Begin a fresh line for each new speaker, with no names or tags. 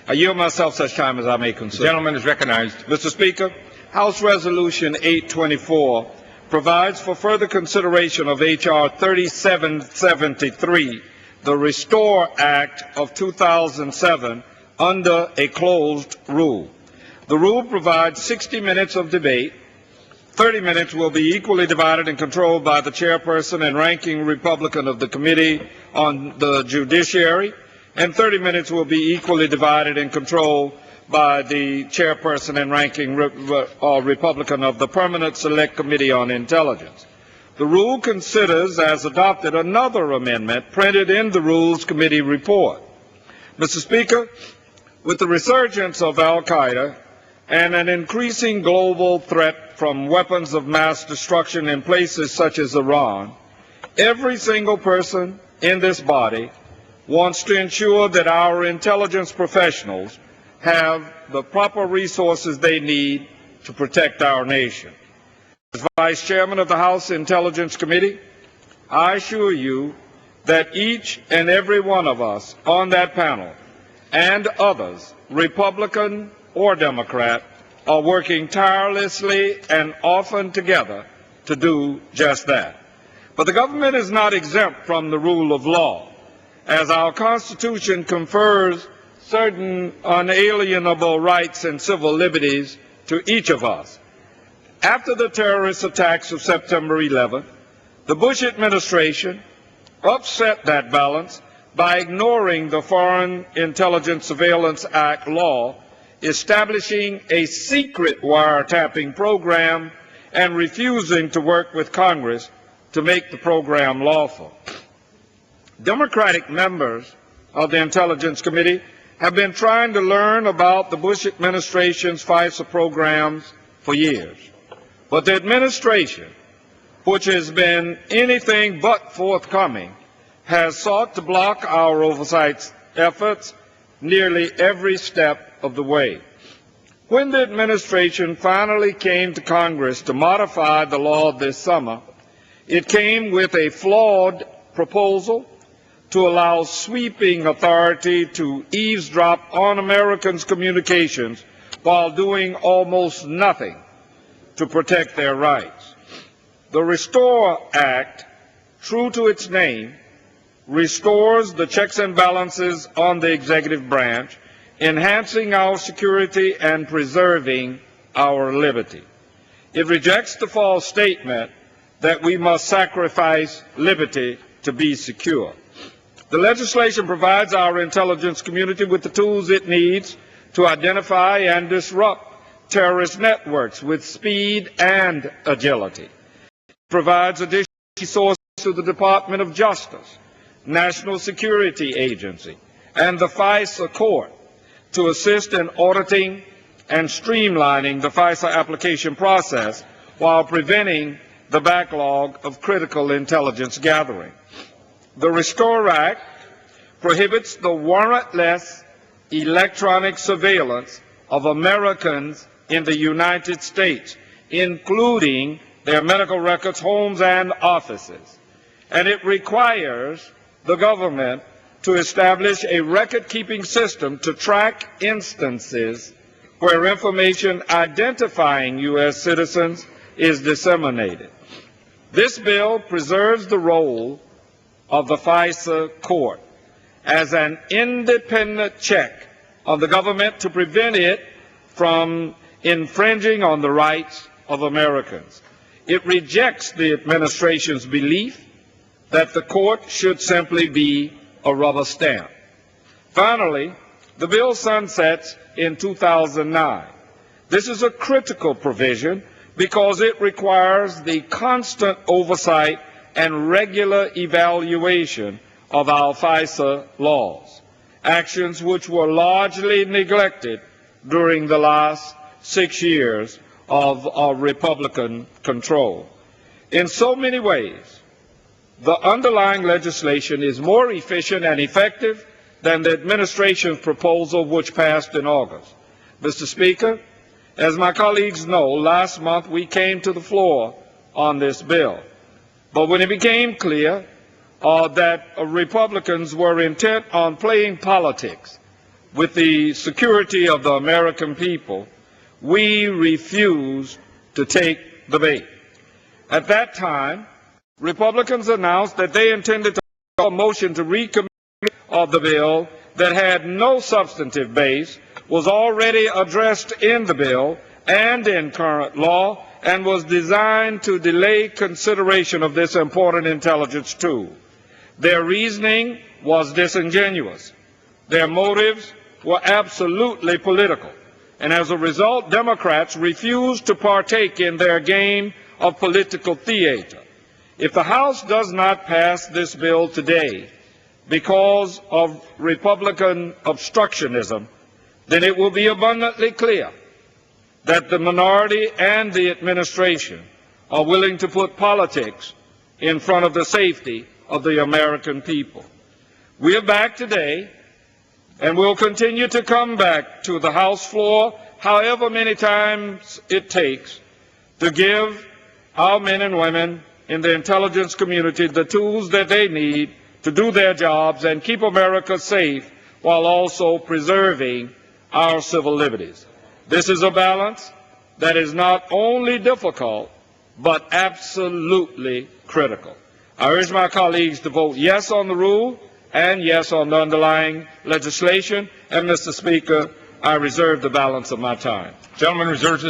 I yield myself such time as I may consider.
The gentleman is recognized.
Mr. Speaker, House Resolution 824 provides for further consideration of H.R. 3773, the Restore Act of 2007, under a closed rule. The rule provides 60 minutes of debate. 30 minutes will be equally divided and controlled by the chairperson and ranking Republican of the Committee on the Judiciary, and 30 minutes will be equally divided and controlled by the chairperson and ranking Republican of the Permanent Select Committee on Intelligence. The rule considers as adopted another amendment printed in the Rules Committee report. Mr. Speaker, with the resurgence of Al-Qaeda and an increasing global threat from weapons of mass destruction in places such as Iran, every single person in this body wants to ensure that our intelligence professionals have the proper resources they need to protect our nation. As Vice Chairman of the House Intelligence Committee, I assure you that each and every one of us on that panel and others, Republican or Democrat, are working tirelessly and often together to do just that. But the government is not exempt from the rule of law, as our Constitution confers certain unalienable rights and civil liberties to each of us. After the terrorist attacks of September 11th, the Bush administration upset that balance by ignoring the Foreign Intelligence Surveillance Act law, establishing a secret wiretapping program and refusing to work with Congress to make the program lawful. Democratic members of the Intelligence Committee have been trying to learn about the Bush administration's FISA programs for years. But the administration, which has been anything but forthcoming, has sought to block our oversight efforts nearly every step of the way. When the administration finally came to Congress to modify the law this summer, it came with a flawed proposal to allow sweeping authority to eavesdrop on Americans' communications while doing almost nothing to protect their rights. The Restore Act, true to its name, restores the checks and balances on the executive branch, enhancing our security and preserving our liberty. It rejects the false statement that we must sacrifice liberty to be secure. The legislation provides our intelligence community with the tools it needs to identify and disrupt terrorist networks with speed and agility. It provides additional resources to the Department of Justice, National Security Agency, and the FISA Court to assist in auditing and streamlining the FISA application process while preventing the backlog of critical intelligence gathering. The Restore Act prohibits the warrantless electronic surveillance of Americans in the United States, including their medical records, homes, and offices. And it requires the government to establish a record-keeping system to track instances where information identifying U.S. citizens is disseminated. This bill preserves the role of the FISA Court as an independent check on the government to prevent it from infringing on the rights of Americans. It rejects the administration's belief that the court should simply be a rubber stamp. Finally, the bill sunsets in 2009. This is a critical provision because it requires the constant oversight and regular evaluation of our FISA laws, actions which were largely neglected during the last 6 years of Republican control. In so many ways, the underlying legislation is more efficient and effective than the administration's proposal, which passed in August. Mr. Speaker, as my colleagues know, last month we came to the floor on this bill. But when it became clear that Republicans were intent on playing politics with the security of the American people, we refused to take the bait. At that time, Republicans announced that they intended to call a motion to recommit of the bill that had no substantive base, was already addressed in the bill and in current law, and was designed to delay consideration of this important intelligence tool. Their reasoning was disingenuous. Their motives were absolutely political. And as a result, Democrats refused to partake in their game of political theater. If the House does not pass this bill today because of Republican obstructionism, then it will be abundantly clear that the minority and the administration are willing to put politics in front of the safety of the American people. We are back today, and we'll continue to come back to the House floor however many times it takes to give our men and women in the intelligence community the tools that they need to do their jobs and keep America safe while also preserving our civil liberties. This is a balance that is not only difficult, but absolutely critical. I urge my colleagues to vote yes on the rule and yes on the underlying legislation. And, Mr. Speaker, I reserve the balance of my time.
Gentleman reserves